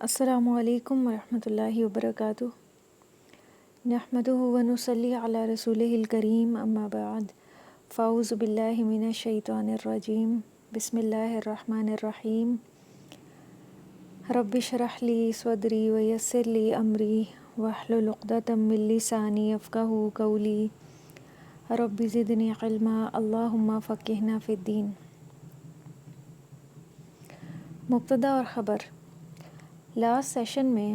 السلام علیکم ورحمۃ اللہ وبرکاتہ۔ نحمدہ ونصلی علی رسولہ الکریم، اما بعد، فاعوذ باللہ من الشیطان الرجیم، بسم اللہ الرحمن الرحیم۔ رب اشرح لی صدری ویسر لی امری واحلل عقدۃ من لسانی یفقہوا قولی، رب زدنی علما اللہم فقہنا فی الدین۔ مبتدا اور خبر۔ لاسٹ سیشن میں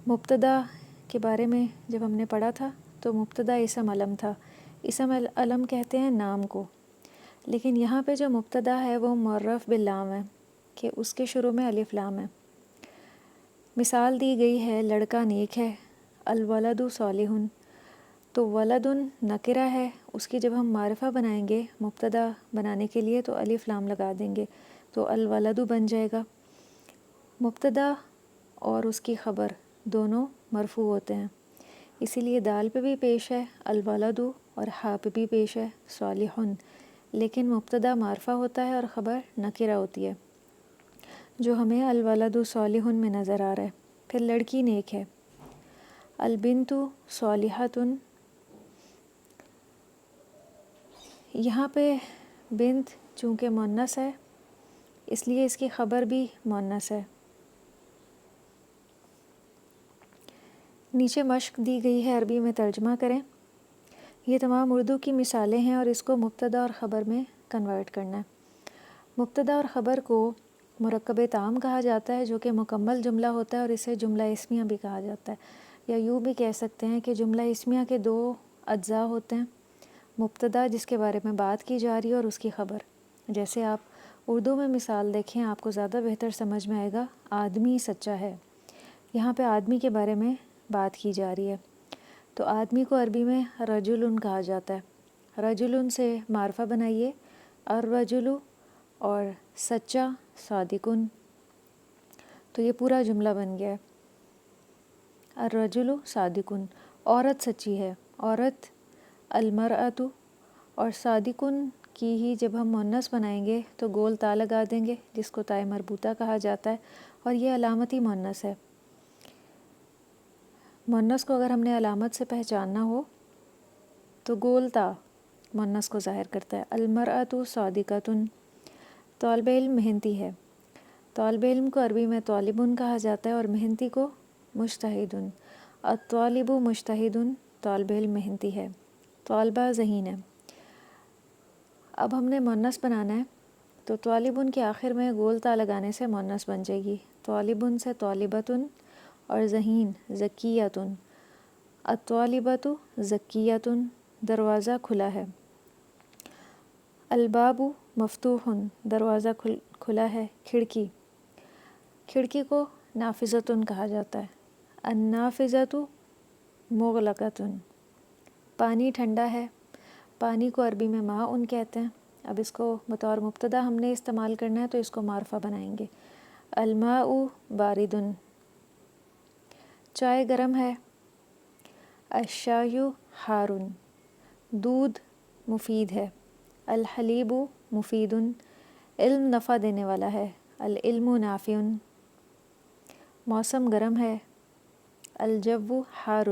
مبتدا کے بارے میں جب ہم نے پڑھا تھا تو مبتدا اسم علم تھا۔ اسم علم کہتے ہیں نام کو، لیکن یہاں پہ جو مبتدا ہے وہ معرف باللام ہے کہ اس کے شروع میں الف لام ہے۔ مثال دی گئی ہے لڑکا نیک ہے، الولد صالح، تو ولد نکرہ ہے، اس کی جب ہم معرفہ بنائیں گے مبتدا بنانے کے لیے تو الف لام لگا دیں گے تو الولد بن جائے گا۔ مبتدا اور اس کی خبر دونوں مرفوع ہوتے ہیں، اسی لیے دال پہ بھی پیش ہے الولد اور ہا پہ بھی پیش ہے صالح، لیکن مبتدا معرفہ ہوتا ہے اور خبر نکرہ ہوتی ہے، جو ہمیں الولد صالح میں نظر آ رہا ہے۔ پھر لڑکی نیک ہے، البنت صالحۃ، یہاں پہ بنت چونکہ مؤنث ہے اس لیے اس کی خبر بھی مؤنث ہے۔ نیچے مشق دی گئی ہے، عربی میں ترجمہ کریں۔ یہ تمام اردو کی مثالیں ہیں اور اس کو مبتدا اور خبر میں کنورٹ کرنا ہے۔ مبتدا اور خبر کو مرکب تام کہا جاتا ہے، جو کہ مکمل جملہ ہوتا ہے اور اسے جملہ اسمیہ بھی کہا جاتا ہے، یا یوں بھی کہہ سکتے ہیں کہ جملہ اسمیہ کے دو اجزاء ہوتے ہیں، مبتدا جس کے بارے میں بات کی جا رہی ہے اور اس کی خبر۔ جیسے آپ اردو میں مثال دیکھیں آپ کو زیادہ بہتر سمجھ میں آئے گا، آدمی سچا ہے، یہاں پہ آدمی کے بارے میں بات کی جا رہی ہے، تو آدمی کو عربی میں رجل کہا جاتا ہے۔ رجل سے معرفہ بنائیے الرجل اور سچا صادقن، تو یہ پورا جملہ بن گیا ہے الرجل صادقن، عورت سچی ہے، عورت المرأۃ، اور صادقن کی ہی جب ہم مؤنث بنائیں گے تو گول تا لگا دیں گے جس کو تائے مربوطہ کہا جاتا ہے، اور یہ علامتی مؤنث ہے۔ مؤنث کو اگر ہم نے علامت سے پہچاننا ہو تو گول تا مؤنث کو ظاہر کرتا ہے۔ المرأۃ صادقۃ، طالب علم محنتی ہے، طالب علم کو عربی میں طالب کہا جاتا ہے اور محنتی کو مجتہد۔ الطالب مجتہد، طالب علم محنتی ہے، طالبہ ذہین ہے۔ اب ہم نے مؤنث بنانا ہے تو طالب کے آخر میں گول تا لگانے سے مؤنث بن جائے گی، طالب سے طالبۃ اور ذہین ذکیۃ۔ الطالبۃ ذکیۃ، دروازہ کھلا ہے۔ الباب مفتوح، دروازہ کھلا ہے، کھڑکی، کھڑکی کو نافذۃ کہا جاتا ہے۔ النافذۃ مغلقۃ، پانی ٹھنڈا ہے، پانی کو عربی میں ماء کہتے ہیں۔ اب اس کو بطور مبتدا ہم نے استعمال کرنا ہے تو اس کو معرفہ بنائیں گے، الماء بارد، چائے گرم ہے، الشائی حار، دودھ مفید ہے، الحلیب مفید، علم نفع دینے والا ہے، العلم نافع، موسم گرم ہے، الجو حار،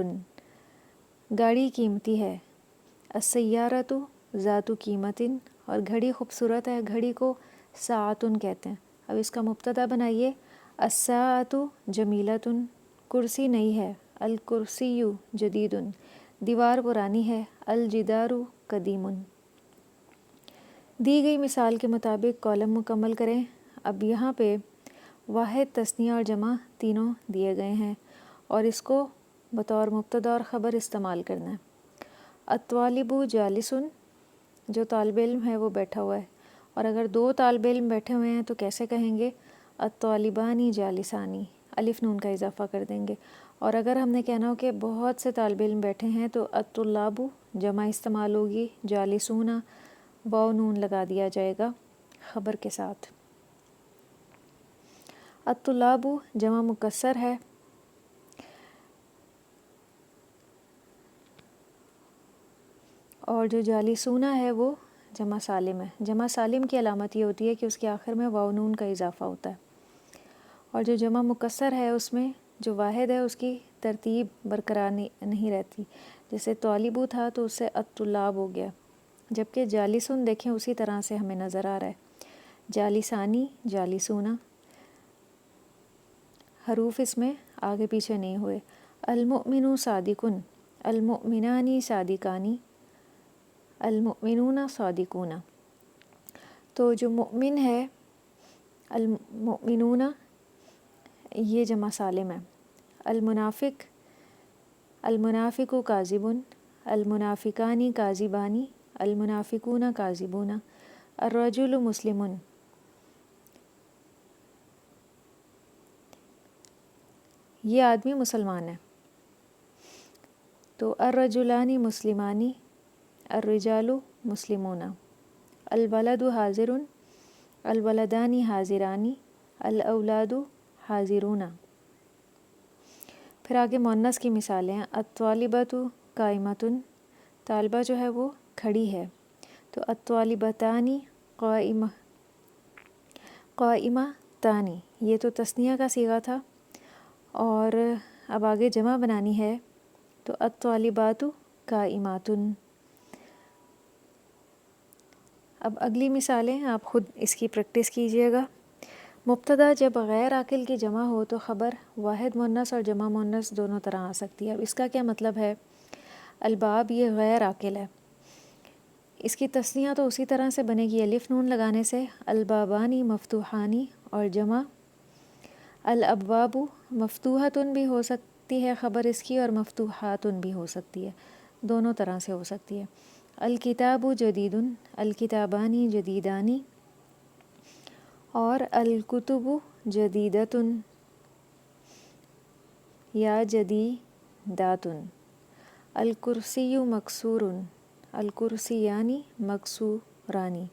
گاڑی قیمتی ہے، السیارۃ ذات قیمت، اور گھڑی خوبصورت ہے، گھڑی کو ساعۃ کہتے ہیں۔ اب اس کا مبتدا بنائیے، الساعۃ جمیلۃ، کرسی نئی ہے، الکرسی جدید، دیوار پرانی ہے، الجدار قدیم۔ دی گئی مثال کے مطابق کالم مکمل کریں۔ اب یہاں پہ واحد، تثنیہ اور جمع تینوں دیے گئے ہیں اور اس کو بطور مبتدا اور خبر استعمال کرنا ہے۔ الطالب جالس، جو طالب علم ہے وہ بیٹھا ہوا ہے، اور اگر دو طالب علم بیٹھے ہوئے ہیں تو کیسے کہیں گے؟ الطالبان جالسانی، الف نون کا اضافہ کر دیں گے، اور اگر ہم نے کہنا ہو کہ بہت سے طالب علم بیٹھے ہیں تو الطلاب جمع استعمال ہوگی، جالسون واو نون لگا دیا جائے گا خبر کے ساتھ۔ الطلاب جمع مکسر ہے، اور جو جالسون ہے وہ جمع سالم ہے۔ جمع سالم کی علامت یہ ہوتی ہے کہ اس کے آخر میں واو نون کا اضافہ ہوتا ہے، اور جو جمع مکسر ہے اس میں جو واحد ہے اس کی ترتیب برقرار نہیں رہتی. جیسے طالبو تھا تو اس سے الطلاب ہو گیا، جبکہ جالسن دیکھیں اسی طرح سے ہمیں نظر آ رہا ہے. جالسانی، جالسونا، حروف اس میں آگے پیچھے نہیں ہوئے. المؤمنو صادقن، المؤمنانی صادقانی، المؤمنون صادقون. تو جو مؤمن ہے المؤمنون یہ جمع سالم ہے. المنافق، المنافق کاذب، المنافقانی کاذبانی، المنافقون کاذبون. الرجل مسلم، یہ آدمی مسلمان ہے. تو الرجلان مسلمانی، الرجال مسلمون. الولد حاضر، الولدان حاضرانی، الاولاد حاضرون. پھر آگے مؤنث کی مثالیں ہیں. الطالبۃ قائمۃ، طالبہ جو ہے وہ کھڑی ہے. تو الطالبتان قائمتان، یہ تو تثنیہ کا صیغہ تھا. اور اب آگے جمع بنانی ہے تو الطالبات قائمات. اب اگلی مثالیں آپ خود اس کی پریکٹس کیجئے گا. مبتدا جب غیر عاقل کی جمع ہو تو خبر واحد مؤنث اور جمع مؤنث دونوں طرح آ سکتی ہے. اب اس کا کیا مطلب ہے؟ الباب یہ غیر عاقل ہے، اس کی تثنیہ تو اسی طرح سے بنے گی الف نون لگانے سے. البابانی مفتوحانی، اور جمع الابواب مفتوحۃ بھی ہو سکتی ہے خبر اس کی، اور مفتوحات بھی ہو سکتی ہے، دونوں طرح سے ہو سکتی ہے. الکتاب جدید، الکتابانی جدیدانی، اور الکتب جدیدۃ یا جدیدات. الکرسی مکسور، الکرسیانی مکسورانی.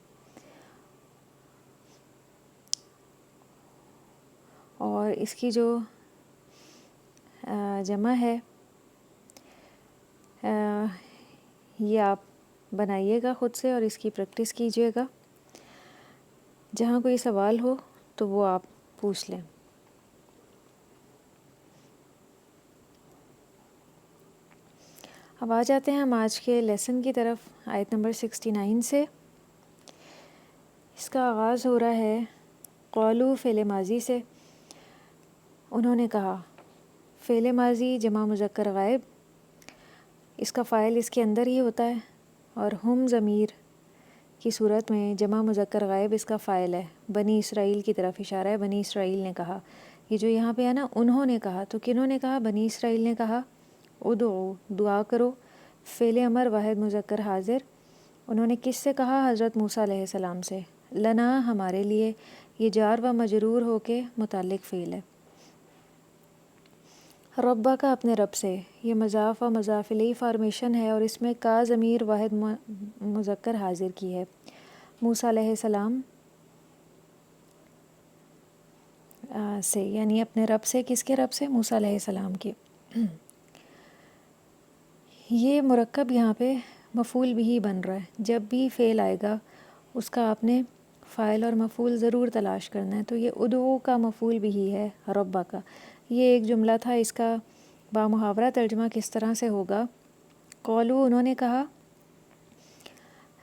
اور اس کی جو جمع ہے یہ آپ بنائیے گا خود سے اور اس کی پریکٹس کیجیے گا. جہاں کوئی سوال ہو تو وہ آپ پوچھ لیں. اب آ جاتے ہیں ہم آج کے لیسن کی طرف، آیت نمبر 69 سے. اس کا آغاز ہو رہا ہے قالو فعل ماضی سے. انہوں نے کہا. فعل ماضی جمع مذکر غائب، اس کا فاعل اس کے اندر ہی ہوتا ہے، اور ہم ضمیر کی صورت میں جمع مذکر غائب اس کا فاعل ہے. بنی اسرائیل کی طرف اشارہ ہے، بنی اسرائیل نے کہا. یہ جو یہاں پہ ہے نا انہوں نے کہا، تو کنہوں نے کہا؟ بنی اسرائیل نے کہا. ادعو، دعا کرو. فعل امر واحد مذکر حاضر، انہوں نے کس سے کہا؟ حضرت موسیٰ علیہ السلام سے. لنا ہمارے لیے، یہ جار و مجرور ہو کے متعلق فعل ہے. ربا کا اپنے رب سے، یہ مضاف و مضاف الیہ فارمیشن ہے، اور اس میں کا ضمیر واحد مذکر حاضر کی ہے. موسیٰ علیہ السلام سے، یعنی اپنے رب سے. کس کے رب سے؟ موسیٰ علیہ السلام کے. یہ مرکب یہاں پہ مفعول بھی بن رہا ہے. جب بھی فعل آئے گا اس کا آپ نے فاعل اور مفعول ضرور تلاش کرنا ہے. تو یہ ادعو کا مفعول بھی ہے ربا کا. یہ ایک جملہ تھا، اس کا بامحاورہ ترجمہ کس طرح سے ہوگا؟ قولو، انہوں نے کہا.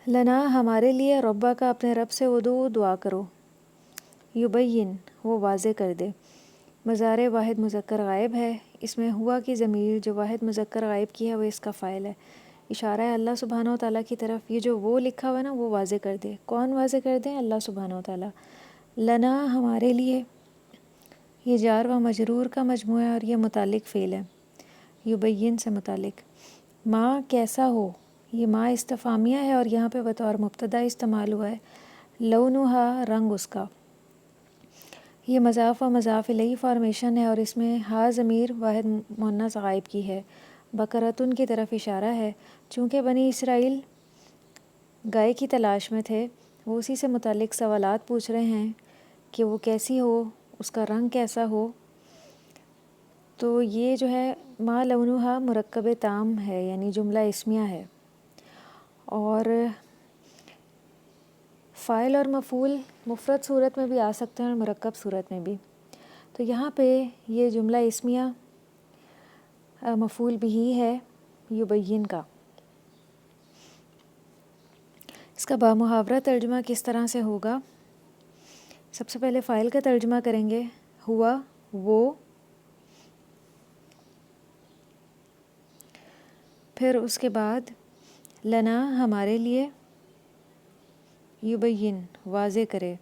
لنا ہمارے لیے، ربا کا اپنے رب سے. ادعو، دعا کرو. یبین، وہ واضح کر دے. مضارع واحد مذکر غائب ہے، اس میں ہوا کی ضمیر جو واحد مذکر غائب کی ہے وہ اس کا فاعل ہے. اشارہ ہے اللہ سبحانہ و تعالیٰ کی طرف. یہ جو وہ لکھا ہوا ہے نا وہ واضح کر دے. کون واضح کر دے؟ اللہ سبحانہ و تعالیٰ. لنا ہمارے لیے، یہ جار و مجرور کا مجموعہ ہے اور یہ متعلق فعل ہے، یبین سے متعلق. ما کیسا ہو، یہ ما استفہامیہ ہے اور یہاں پہ بطور مبتدا استعمال ہوا ہے. لونہا، رنگ اس کا. یہ مضاف و مضاف الیہ فارمیشن ہے اور اس میں ہا ضمیر واحد مؤنث غائب کی ہے. بقرۃن کی طرف اشارہ ہے. چونکہ بنی اسرائیل گائے کی تلاش میں تھے، وہ اسی سے متعلق سوالات پوچھ رہے ہیں کہ وہ کیسی ہو، اس کا رنگ کیسا ہو. تو یہ جو ہے ما لونہا مرکب تام ہے، یعنی جملہ اسمیہ ہے. اور فاعل اور مفعول مفرد صورت میں بھی آ سکتے ہیں اور مرکب صورت میں بھی. تو یہاں پہ یہ جملہ اسمیہ مفعول بھی ہے یبین کا. اس کا بامحاورہ ترجمہ کس طرح سے ہوگا؟ سب سے پہلے فاعل کا ترجمہ کریں گے، ہوا وہ، پھر اس کے بعد لنا ہمارے لیے، یبین واضح کرے،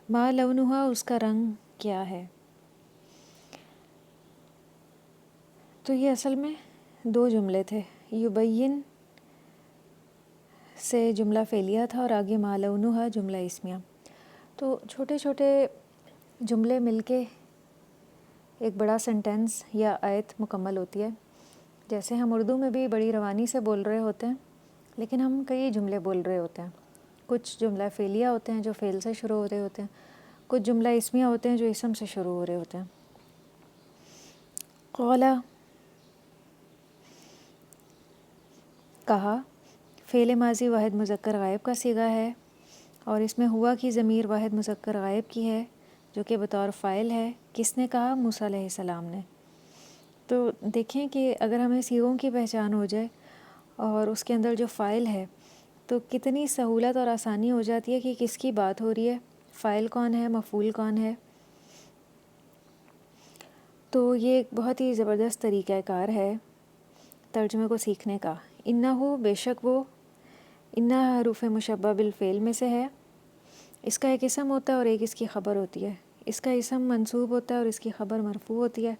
ما لونہا اس کا رنگ کیا ہے. تو یہ اصل میں دو جملے تھے، یبین سے جملہ فعلیہ تھا اور آگے ما لونہا جملہ اسمیہ. تو چھوٹے چھوٹے جملے مل کے ایک بڑا سنٹینس یا آیت مکمل ہوتی ہے. جیسے ہم اردو میں بھی بڑی روانی سے بول رہے ہوتے ہیں، لیکن ہم کئی جملے بول رہے ہوتے ہیں. کچھ جملہ فعلیہ ہوتے ہیں جو فعل سے شروع ہو رہے ہوتے ہیں، کچھ جملہ اسمیہ ہوتے ہیں جو اسم سے شروع ہو رہے ہوتے ہیں. قولا کہا، فعل ماضی واحد مذکر غائب کا صیغہ ہے اور اس میں ہوا کی ضمیر واحد مذکر غائب کی ہے جو کہ بطور فاعل ہے. کس نے کہا؟ موسیٰ علیہ السلام نے. تو دیکھیں کہ اگر ہمیں صیغوں کی پہچان ہو جائے اور اس کے اندر جو فاعل ہے تو کتنی سہولت اور آسانی ہو جاتی ہے کہ کس کی بات ہو رہی ہے، فاعل کون ہے، مفعول کون ہے. تو یہ ایک بہت ہی زبردست طریقہ کار ہے ترجمے کو سیکھنے کا. انہو بے شک وہ، انہا حروف مشبہ بالفعل میں سے ہے. اس کا ایک اسم ہوتا ہے اور ایک اس کی خبر ہوتی ہے. اس کا اسم منصوب ہوتا ہے اور اس کی خبر مرفوع ہوتی ہے.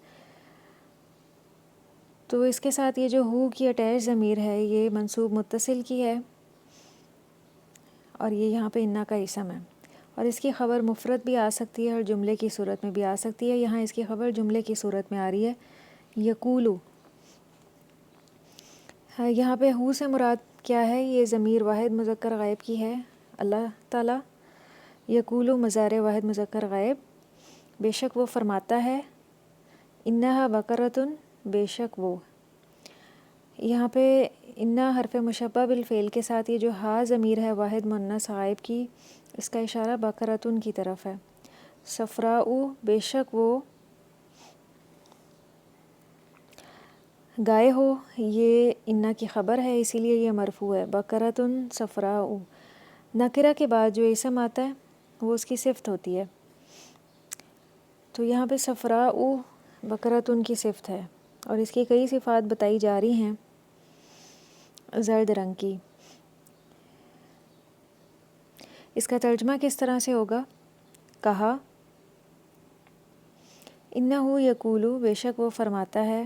تو اس کے ساتھ یہ جو ہو کی اٹیچ ضمیر ہے یہ منصوب متصل کی ہے اور یہ یہاں پہ انہا کا اسم ہے. اور اس کی خبر مفرد بھی آ سکتی ہے اور جملے کی صورت میں بھی آ سکتی ہے. یہاں اس کی خبر جملے کی صورت میں آ رہی ہے، یقولو. یہاں پہ ہو سے مراد کیا ہے؟ یہ ضمیر واحد مذکر غائب کی ہے، اللہ تعالیٰ. یقولو مضارع واحد مذکر غائب، بے شک وہ فرماتا ہے. انہا بقرۃن، بے شک وہ. یہاں پہ انہا حرف مشبہ بالفعل کے ساتھ یہ جو ہا ضمیر ہے واحد مؤنث غائب کی، اس کا اشارہ بقرۃن کی طرف ہے. صفراء، بے شک وہ گائے ہو، یہ انہا کی خبر ہے اسی لیے یہ مرفوع ہے. بقرۃن صفراء، نکرہ کے بعد جو اسم آتا ہے وہ اس کی صفت ہوتی ہے. تو یہاں پہ صفراء بقرۃن کی صفت ہے اور اس کی کئی صفات بتائی جا رہی ہیں زرد رنگ کی. اس کا ترجمہ کس طرح سے ہوگا؟ کہا، انہو یقولو، بے شک وہ فرماتا ہے.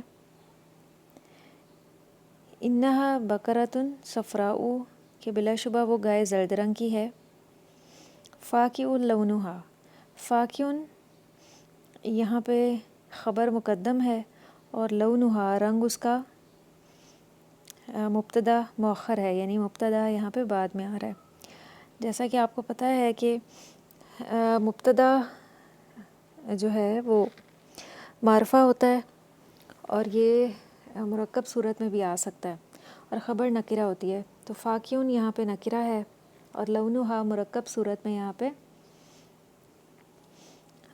انہا بقرۃن صفراء، کہ بلا شبہ وہ گائے زرد رنگ کی ہے. فاقع لونہا، فاقع یہاں پہ خبر مقدم ہے اور لونہا رنگ اس کا مبتدا مؤخر ہے، یعنی مبتدا یہاں پہ بعد میں آ رہا ہے. جیسا کہ آپ کو پتہ ہے کہ مبتدا جو ہے وہ معرفہ ہوتا ہے اور یہ مرکب صورت میں بھی آ سکتا ہے اور خبر نکرہ ہوتی ہے. تو فاقعٌ یہاں پہ نکرہ ہے اور لونہا مرکب صورت میں یہاں پہ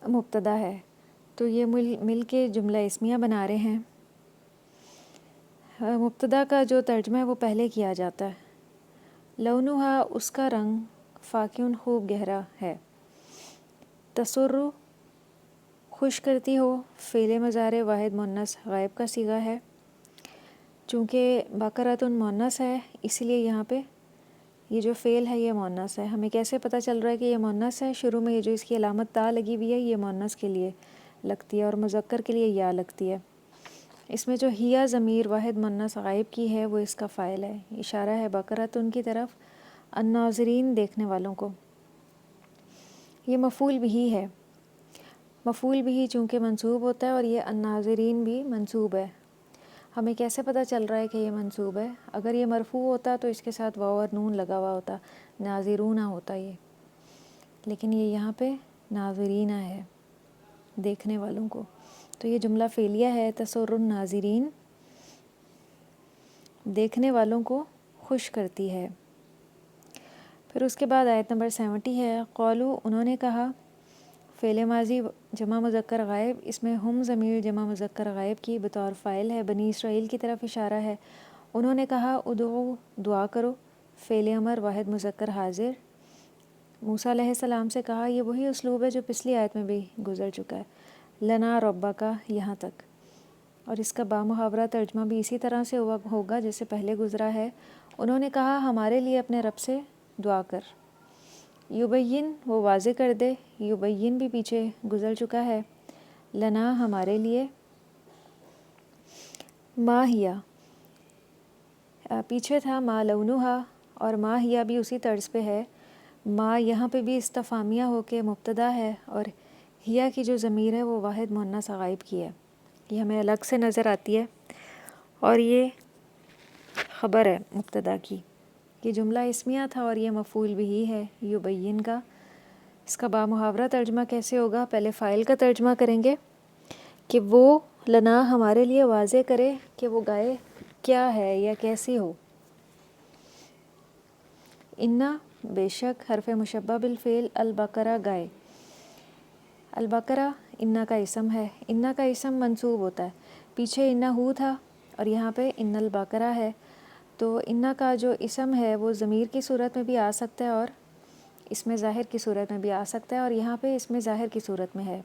مبتدا ہے. تو یہ مل کے جملہ اسمیہ بنا رہے ہیں. مبتدا کا جو ترجمہ ہے وہ پہلے کیا جاتا ہے. لونہا اس کا رنگ، فاقعٌ خوب گہرا ہے. تسر خوش کرتی ہو، فعل مضارع واحد مؤنث غائب کا صیغہ ہے. چونکہ بقرۃ مؤنث ہے اسی لیے یہاں پہ یہ جو فعل ہے یہ مؤنث ہے. ہمیں کیسے پتہ چل رہا ہے کہ یہ مؤنث ہے؟ شروع میں یہ جو اس کی علامت تا لگی ہوئی ہے یہ مؤنث کے لیے لگتی ہے اور مذکر کے لیے یا لگتی ہے. اس میں جو ہیا ضمیر واحد مؤنث غائب کی ہے وہ اس کا فاعل ہے. اشارہ ہے بقرۃ کی طرف، الناظرین دیکھنے والوں کو. یہ مفعول بھی ہے، مفعول بھی چونکہ منصوب ہوتا ہے اور یہ الناظرین بھی منصوب ہے. ہمیں کیسے پتہ چل رہا ہے کہ یہ منصوب ہے؟ اگر یہ مرفوع ہوتا تو اس کے ساتھ واو اور نون لگا ہوا ہوتا، ناظرون ہوتا یہ، لیکن یہ یہاں پہ ناظرین ہے، دیکھنے والوں کو. تو یہ جملہ فعلیہ ہے، تسر الناظرین، دیکھنے والوں کو خوش کرتی ہے. پھر اس کے بعد آیت نمبر 70 ہے. قولو انہوں نے کہا، فعل ماضی جمع مذکر غائب، اس میں ہم ضمیر جمع مذکر غائب کی بطور فاعل ہے، بنی اسرائیل کی طرف اشارہ ہے۔ انہوں نے کہا ادعو، دعا کرو، فعل امر واحد مذکر حاضر۔ موسیٰ علیہ السلام سے کہا، یہ وہی اسلوب ہے جو پچھلی آیت میں بھی گزر چکا ہے، لنا ربک یہاں تک، اور اس کا بامحاورہ ترجمہ بھی اسی طرح سے ہوگا جیسے پہلے گزرا ہے۔ انہوں نے کہا ہمارے لیے اپنے رب سے دعا کر۔ یبین وہ واضح کر دے، یبین بھی پیچھے گزر چکا ہے، لنا ہمارے لیے، ما ہیا پیچھے تھا، ما لونہا، اور ما ہیا بھی اسی طرز پہ ہے۔ ما یہاں پہ بھی استفہامیہ ہو کے مبتدا ہے، اور ہیا کی جو ضمیر ہے وہ واحد مؤنث غائب کی ہے، یہ ہمیں الگ سے نظر آتی ہے، اور یہ خبر ہے مبتدا کی۔ یہ جملہ اسمیہ تھا اور یہ مفعول بھی ہے یبین کا۔ اس کا بامحاورہ ترجمہ کیسے ہوگا؟ پہلے فاعل کا ترجمہ کریں گے کہ وہ لنا ہمارے لیے واضح کرے کہ وہ گائے کیا ہے یا کیسی ہو۔ انا بے شک، حرف مشبہ بالفعل، البقرہ گائے۔ البقرہ انا کا اسم ہے، انا کا اسم منصوب ہوتا ہے، پیچھے انہو تھا اور یہاں پہ ان البقرہ ہے، تو انا کا جو اسم ہے وہ ضمیر کی صورت میں بھی آ سکتا ہے اور اس میں ظاہر کی صورت میں بھی آ سکتا ہے، اور یہاں پہ اس میں ظاہر کی صورت میں ہے۔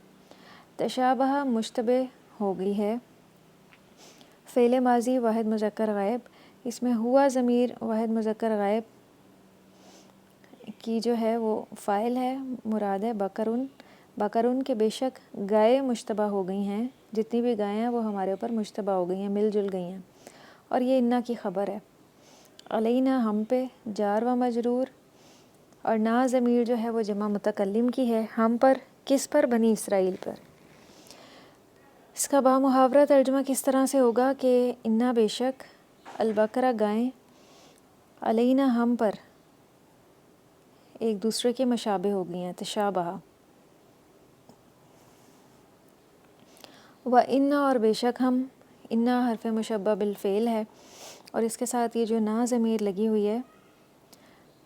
تشابہ مشتبہ ہو گئی ہے، فعل ماضی واحد مذکر غائب، اس میں ہوا ضمیر واحد مذکر غائب کی جو ہے وہ فاعل ہے، مراد ہے بکرن، بکرن کے بے شک گائے مشتبہ ہو گئی ہیں، جتنی بھی گائیں ہیں وہ ہمارے اوپر مشتبہ ہو گئی ہیں، مل جل گئی ہیں، اور یہ انا کی خبر ہے۔ علینا ہم پہ، جار و مجرور، اور نا ضمیر جو ہے وہ جمع متکلم کی ہے، ہم پر کس پر؟ بنی اسرائیل پر۔ اس کا بامحاورہ ترجمہ کس طرح سے ہوگا کہ انا بے شک، البقرہ گائیں، علینا ہم پر ایک دوسرے کے مشابہ ہو گئی ہیں، تشابہ۔ و انا اور بے شک ہم، انا حرف مشبہ بالفعل ہے اور اس کے ساتھ یہ جو نا ضمیر لگی ہوئی ہے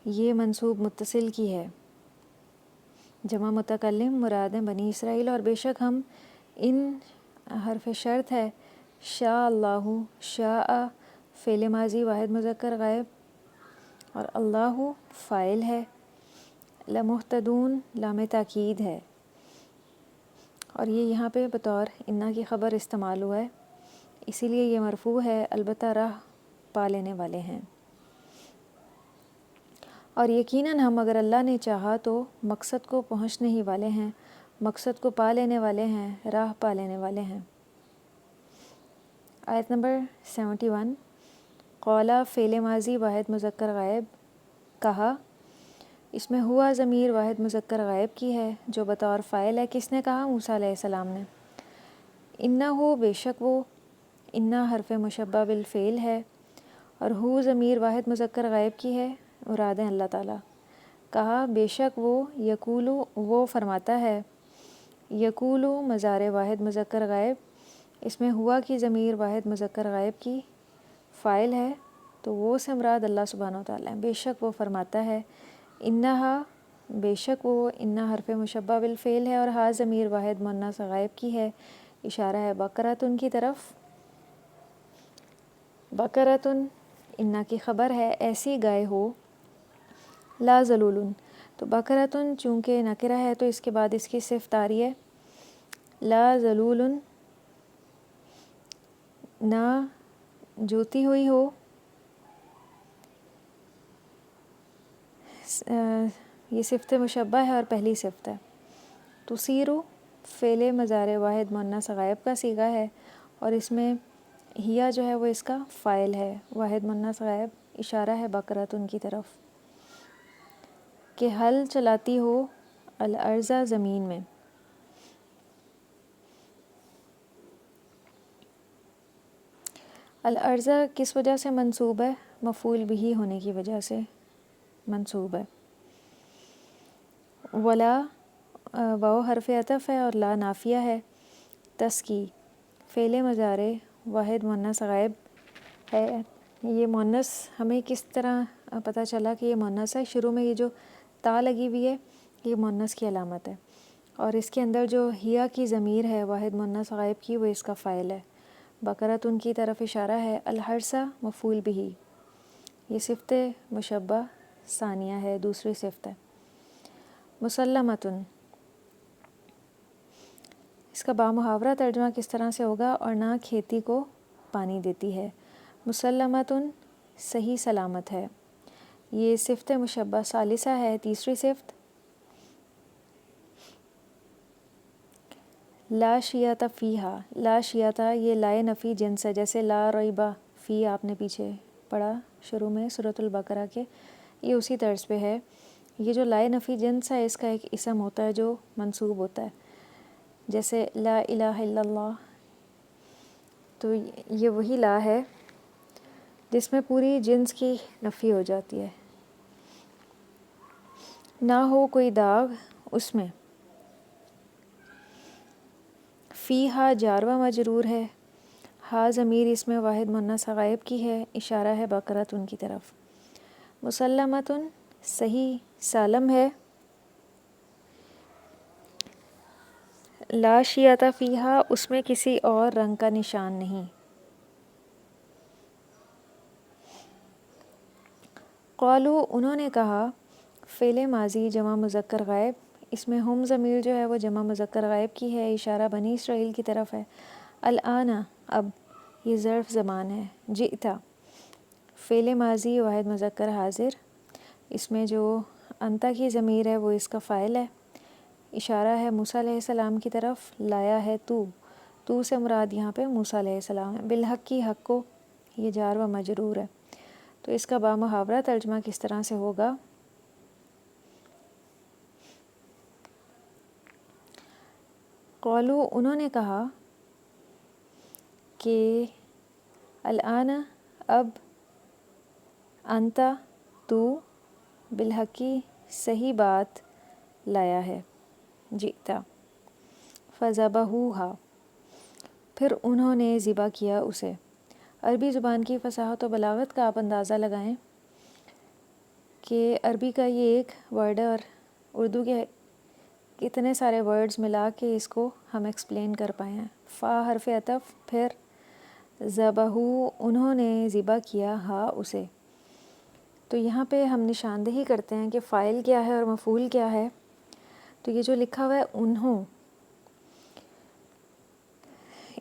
یہ منصوب متصل کی ہے، جمع متکلم مراد ہے بنی اسرائیل، اور بے شک ہم، ان حرف شرط ہے، شاء اللہ، شاء فعل ماضی واحد مذکر غائب اور اللہ فاعل ہے، لمہتدون لام تاکید ہے، اور یہ یہاں پہ بطور انا کی خبر استعمال ہوا ہے، اسی لیے یہ مرفوع ہے، البتہ راہ پا لینے والے ہیں، اور یقیناً ہم اگر اللہ نے چاہا تو مقصد کو پہنچنے ہی والے ہیں، مقصد کو پا لینے والے ہیں، راہ پا لینے والے ہیں۔ آیت نمبر 71، قولا فعل ماضی واحد مذکر غائب، کہا، اس میں ہوا ضمیر واحد مذکر غائب کی ہے جو بطور فاعل ہے، کس نے کہا؟ موسیٰ علیہ السلام نے۔ انہو بے شک وہ، انا حرف مشبہ بالفعل ہے اور ہو ضمیر واحد مذکر غائب کی ہے، مراد ہے اللہ تعالیٰ۔ کہا بے شک وہ، یقولو وہ فرماتا ہے، یقولو مضارع واحد مذکر غائب، اس میں ہوا کی ضمیر واحد مذکر غائب کی فاعل ہے، تو وہ سے مراد اللہ سبحانہ و تعالیٰ ہے، بے شک وہ فرماتا ہے، انہا بے شک وہ، انا حرف مشبہ بالفعل ہے اور ہا ضمیر واحد مؤنث غائب کی ہے، اشارہ ہے بقرۃن کی طرف۔ بقرۃن انا کی خبر ہے، ایسی گائے ہو، لا ذلولن، تو بقرۃن چونکہ نکرہ ہے تو اس کے بعد اس کی صفت آ رہی ہے، لا ذلولن نہ جوتی ہوئی ہو، یہ صفت مشبہ ہے اور پہلی صفت ہے۔ تثیرو فعل مضارع واحد مؤنث غائب کا صیغہ ہے اور اس میں ہیا جو ہے وہ اس کا فاعل ہے، واحد مؤنث غائب، اشارہ ہے بقرۃن کی طرف، کہ حل چلاتی ہو الارض زمین میں۔ الارض کس وجہ سے منصوب ہے؟ مفعول بھی ہونے کی وجہ سے منصوب ہے۔ ولا واو حرف عطف ہے اور لا نافیہ ہے، تسکی فعل مضارع واحد مؤنث غائب ہے، یہ مؤنث ہمیں کس طرح پتہ چلا کہ یہ مؤنث ہے؟ شروع میں یہ جو تا لگی ہوئی ہے یہ مؤنث کی علامت ہے، اور اس کے اندر جو ہیا کی ضمیر ہے واحد مؤنث غائب کی، وہ اس کا فاعل ہے۔ بقرۃ کی طرف اشارہ ہے۔ الحرث مفعول بہ، یہ صفت مشبہ ثانیہ ہے، دوسری صفت ہے۔ مسلمۃ، اس کا بامحاورہ ترجمہ کس طرح سے ہوگا؟ اور نہ کھیتی کو پانی دیتی ہے۔ مسلمۃ صحیح سلامت ہے، یہ صفت مشبہ ثالثہ ہے، تیسری صفت۔ لا شیعۃ فیہا، لا شیعۃ یہ لائے نفی جنس ہے، جیسے لا ریب فی آپ نے پیچھے پڑھا شروع میں سورۃ البقرہ کے، یہ اسی طرز پہ ہے۔ یہ جو لائے نفی جنس ہے اس کا ایک اسم ہوتا ہے جو منصوب ہوتا ہے، جیسے لا الہ الا اللہ، تو یہ وہی لا ہے جس میں پوری جنس کی نفی ہو جاتی ہے، نہ ہو کوئی داغ اس میں۔ فیہا جار و مجرور ہے، ہا ضمیر اس میں واحد مؤنث غائب کی ہے، اشارہ ہے بقرۃ کی طرف۔ مسلمۃ صحیح سالم ہے۔ لا شیعۃ فیہا، اس میں کسی اور رنگ کا نشان نہیں۔ قالوا انہوں نے کہا، فعل ماضی جمع مذکر غائب، اس میں ہم ضمیر جو ہے وہ جمع مذکر غائب کی ہے، اشارہ بنی اسرائیل کی طرف ہے۔ الآن اب، یہ ظرف زمان ہے۔ جئتا فعل ماضی واحد مذکر حاضر، اس میں جو انتا کی ضمیر ہے وہ اس کا فاعل ہے، اشارہ ہے موسیٰ علیہ السلام کی طرف۔ لایا ہے تو سے مراد یہاں پہ موسیٰ علیہ السلام ہے۔ بالحق کی حق کو، یہ جار و مجرور ہے، تو اس کا بامحاورہ ترجمہ کس طرح سے ہوگا؟ قالوا انہوں نے کہا کہ الآن اب، انتا تو، بالحقی صحیح بات لایا ہے، جئتا۔ فذبحوها، پھر انہوں نے ذبح کیا اسے۔ عربی زبان کی فصاحت و بلاغت کا آپ اندازہ لگائیں کہ عربی کا یہ ایک ورڈ ہے اور اردو کے اتنے سارے ورڈز ملا کے اس کو ہم ایکسپلین کر پائے ہیں۔ فا حرف عطف، پھر ذبحوا انہوں نے ذبح کیا، ہا اسے۔ تو یہاں پہ ہم نشاندہی کرتے ہیں کہ فاعل کیا ہے اور مفعول کیا ہے۔ تو یہ جو لکھا ہوا ہے انہوں،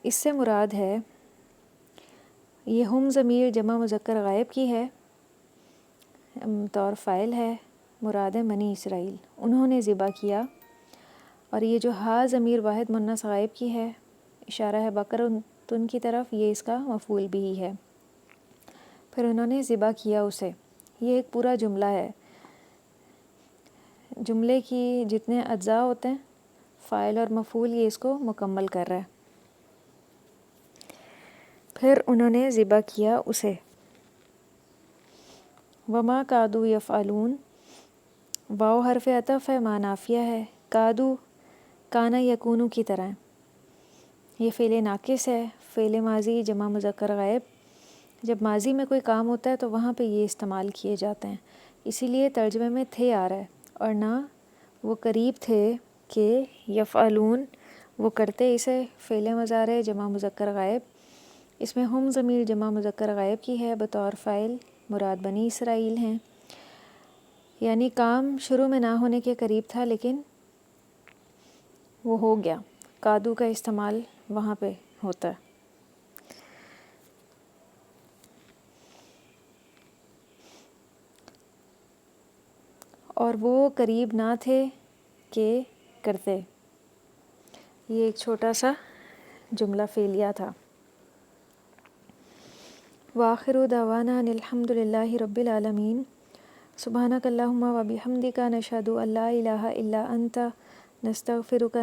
اس سے مراد ہے یہ ہم ضمیر جمع مذکر غائب کی ہے، طور فاعل ہے، مراد ہے بنی اسرائیل، انہوں نے ذبح کیا۔ اور یہ جو ہا ضمیر واحد مؤنث غائب کی ہے، اشارہ ہے بقرۃ کی طرف، یہ اس کا مفعول بھی ہے۔ پھر انہوں نے ذبح کیا اسے، یہ ایک پورا جملہ ہے۔ جملے کی جتنے اجزاء ہوتے ہیں، فاعل اور مفعول، یہ اس کو مکمل کر رہا ہے۔ پھر انہوں نے ذبح کیا اسے۔ وما کادوا یفعلون، واو حرف عطف ہے، ما نافیہ ہے۔ کادو کانا یکونو کی طرح، یہ فعل ناقص ہے، فعل ماضی جمع مذکر غائب۔ جب ماضی میں کوئی کام ہوتا ہے تو وہاں پہ یہ استعمال کیے جاتے ہیں، اسی لیے ترجمے میں تھے آ رہا ہے، اور نہ وہ قریب تھے کہ یفعلون وہ کرتے اسے، فعل مضارع جمع مذکر غائب، اس میں ہم ضمیر جمع مذکر غائب کی ہے، بطور فاعل مراد بنی اسرائیل ہیں۔ یعنی کام شروع میں نہ ہونے کے قریب تھا لیکن وہ ہو گیا۔ کادو کا استعمال وہاں پہ ہوتا ہے۔ اور وہ قریب نہ تھے کہ کرتے، یہ ایک چھوٹا سا جملہ فعلیہ تھا۔ وآخر دعوانا ان الحمد للہ رب العالمین، سبحانک اللہم و بحمدک، نشہد ان لا الہ الا انت، نستغفرک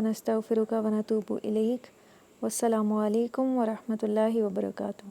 ونتوب الیک، والسلام علیکم ورحمۃ اللہ وبرکاتہ۔